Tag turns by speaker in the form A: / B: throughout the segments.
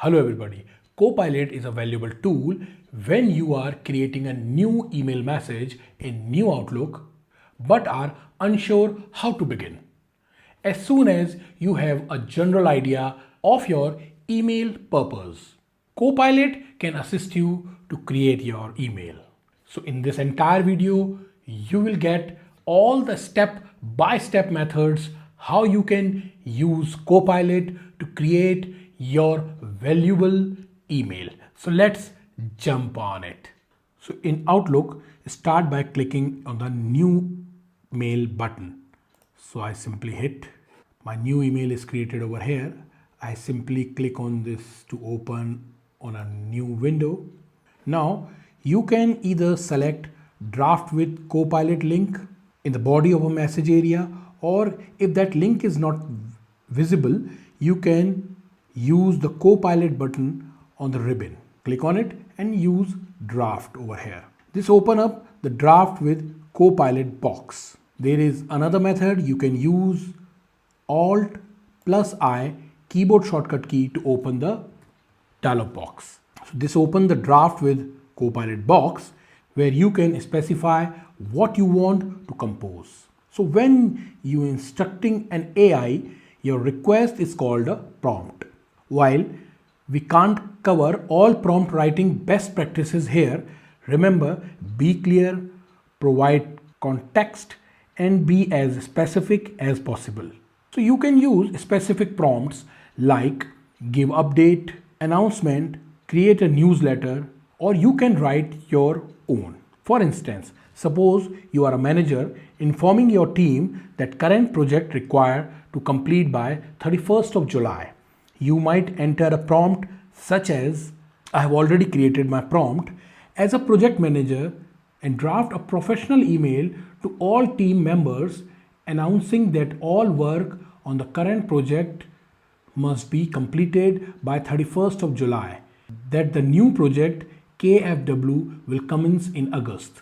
A: Hello everybody. Copilot is a valuable tool when you are creating a new email message in new Outlook but are unsure how to begin. As soon as you have a general idea of your email purpose, Copilot can assist you to create your email. So in this entire video, you will get all the step-by-step methods how you can use Copilot to create your valuable email. So let's jump on it. So in Outlook, start by clicking on the new mail button. So I simply hit, my new email is created over here. I simply click on this to open on a new window. Now you can either select draft with Copilot link in the body of a message area, or if that link is not visible, you can use the Copilot button on the ribbon. Click on it and use draft over here. This open up the draft with Copilot box. There is another method. You can use Alt plus I keyboard shortcut key to open the dialog box. So this opens the draft with Copilot box where you can specify what you want to compose. So when you instructing an AI, your request is called a prompt. While we can't cover all prompt writing best practices here, remember, be clear, provide context, and be as specific as possible. So you can use specific prompts like give update, announcement, create a newsletter, or you can write your own. For instance, suppose you are a manager informing your team that current project required to complete by 31st of July. You might enter a prompt such as, I have already created my prompt as a project manager, and draft a professional email to all team members announcing that all work on the current project must be completed by 31st of July, that the new project KFW will commence in August,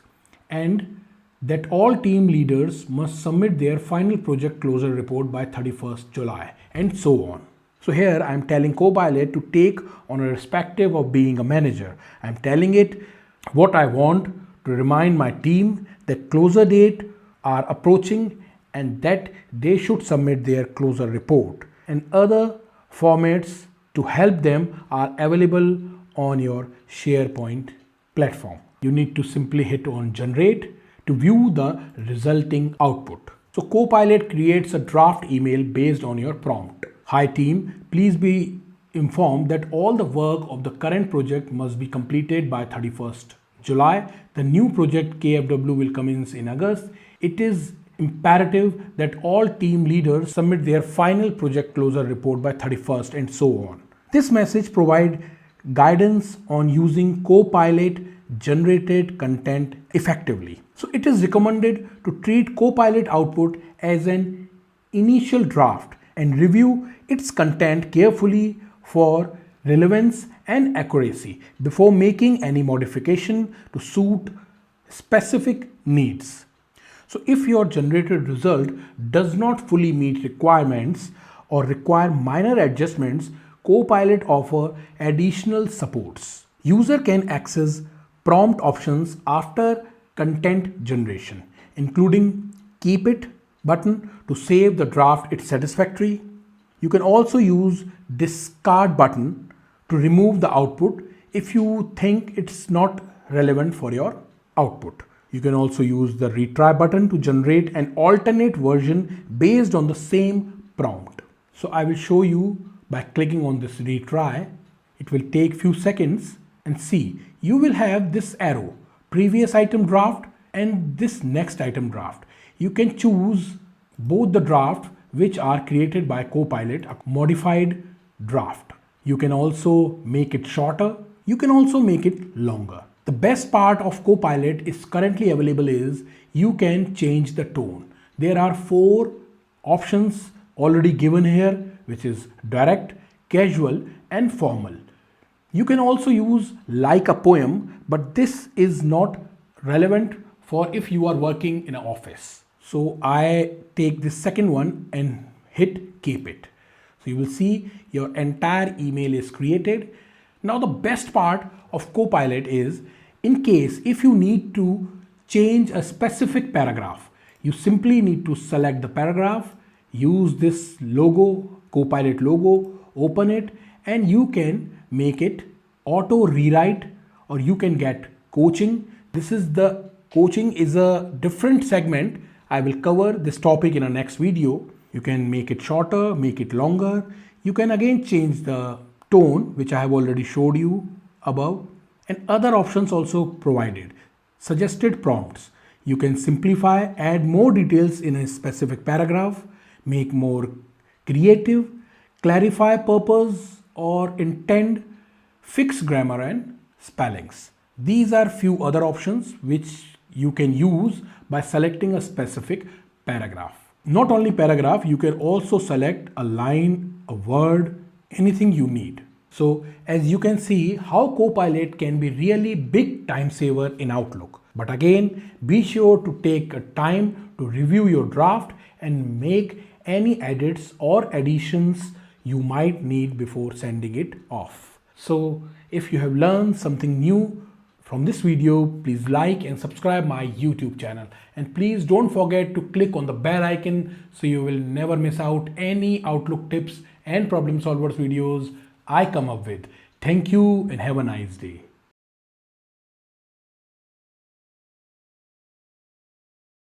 A: and that all team leaders must submit their final project closure report by 31st July, and so on. So here I am telling Copilot to take on a perspective of being a manager. I am telling it what I want to remind my team that closure date are approaching and that they should submit their closure report, and other formats to help them are available on your SharePoint platform. You need to simply hit on generate to view the resulting output. So Copilot creates a draft email based on your prompt. Hi team, please be informed that all the work of the current project must be completed by 31st July. The new project KFW will commence in August. It is imperative that all team leaders submit their final project closure report by 31st, and so on. This message provides guidance on using Copilot generated content effectively. So it is recommended to treat Copilot output as an initial draft and review its content carefully for relevance and accuracy before making any modification to suit specific needs. So if your generated result does not fully meet requirements or require minor adjustments, Copilot offers additional supports. User can access prompt options after content generation, including keep it button to save the draft it's satisfactory. You can also use discard button to remove the output if you think it's not relevant for your output. You can also use the retry button to generate an alternate version based on the same prompt. So I will show you by clicking on this retry. It will take few seconds, and see, you will have this arrow, previous item draft and this next item draft. You can choose both the draft which are created by Copilot, a modified draft. You can also make it shorter. You can also make it longer. The best part of Copilot is currently available is you can change the tone. There are 4 options already given here, which is direct, casual, and formal. You can also use like a poem, but this is not relevant for if you are working in an office. So I take this second one and hit keep it. So you will see your entire email is created. Now the best part of Copilot is, in case if you need to change a specific paragraph, you simply need to select the paragraph, use this logo, Copilot logo, open it, and you can make it auto rewrite, or you can get coaching. This is the coaching is a different segment. I will cover this topic in a next video. You can make it shorter, make it longer. You can again change the tone, which I have already showed you above, and other options also provided. Suggested prompts. You can simplify, add more details in a specific paragraph, make more creative, clarify purpose or intent, fix grammar and spellings. These are few other options which you can use by selecting a specific paragraph. Not only paragraph, you can also select a line, a word, anything you need. So as you can see how Copilot can be really big time saver in Outlook. But again, be sure to take a time to review your draft and make any edits or additions you might need before sending it off. So if you have learned something new from this video, please like and subscribe my YouTube channel, and please don't forget to click on the bell icon so you will never miss out any Outlook tips and problem solvers videos I come up with. Thank you and have a nice day.